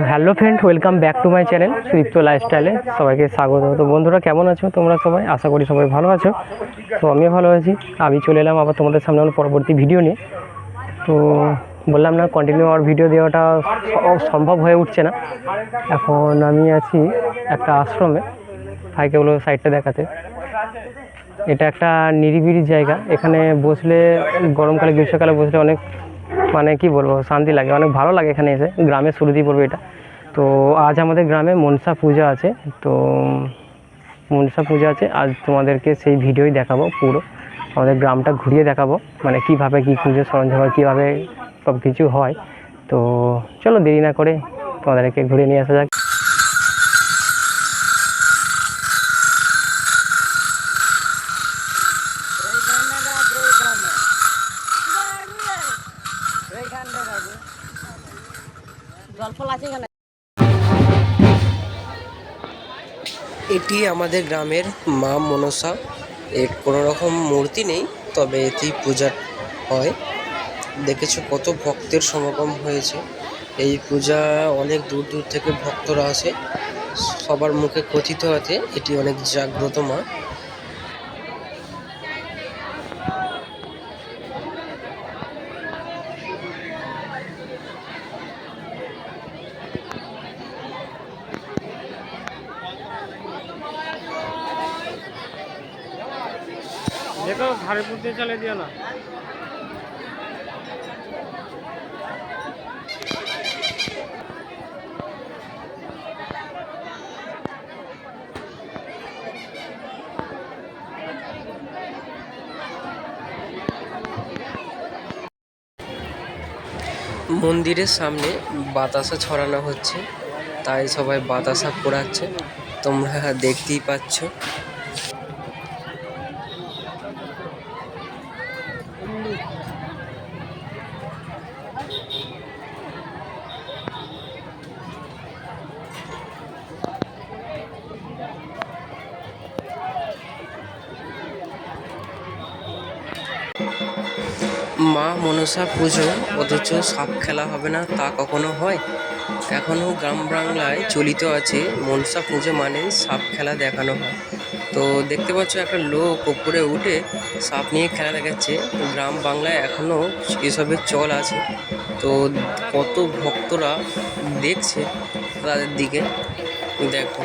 Hello friend, welcome back to my channel Sudipta লাইফস্টাইলে সবাইকে স্বাগত। তো বন্ধুরা, কেমন আছো তোমরা সবাই? আশা করি সবাই ভালো আছো। তো আমিও ভালো আছি। আমি চলে এলাম আবার তোমাদের সামনে আমার পরবর্তী ভিডিও নিয়ে। তো বললাম না, কন্টিনিউ আমার ভিডিও দেওয়াটা সম্ভব হয়ে উঠছে না। এখন আমি আছি একটা আশ্রমে, ভাইকে হলো সাইডটা দেখাতে। এটা একটা নিরিবিলি জায়গা। এখানে বসলে গরমকালে গ্রীষ্মকালে বসলে অনেক মানে কি বলবো, শান্তি লাগে, অনেক ভালো লাগে এখানে এসে। গ্রামের শুরুতেই পড়বে এটা। তো আজ আমাদের গ্রামে মনসা পূজা আছে। তো মনসা পূজা আছে আজ, তোমাদেরকে সেই ভিডিওই দেখাবো। পুরো আমাদের গ্রামটা ঘুরিয়ে দেখাবো, মানে কীভাবে কী পুজো সরঞ্জাম হয়, কীভাবে সব কিছু হয়। তো চলো দেরি না করে তোমাদেরকে ঘুরিয়ে নিয়ে আসা যাক। এটি আমাদের গ্রামের মা মনসা। এর কোনো রকম মূর্তি নেই, তবে এটি পূজা হয়। দেখেছো কত ভক্তের সমাগম হয়েছে। এই পূজা অনেক দূর দূর থেকে ভক্তরা আসে। সবার মুখে কথিত আছে এটি অনেক জাগ্রত মা। देखो भारी पूछते चले दिया ना। মন্দিরের সামনে বাতাসা ছড়ানো হচ্ছে, তাই সবাই বাতাসা পোড়াচ্ছে, তোমরা দেখতেই পাচ্ছ। মা মনসা পুজো, অথচ সাপ খেলা হবে না তা কখনো হয়? এখনও গ্রাম বাংলায় চলিত আছে মনসা পুজো মানে সাপ খেলা দেখানো হয়। তো দেখতে পাচ্ছ একটা লোক ওপরে উঠে সাপ নিয়ে খেলা দেখাচ্ছে। গ্রাম বাংলায় এখনও এসবের চল আছে। তো কত ভক্তরা দেখছে তাদের দিকে, দেখো।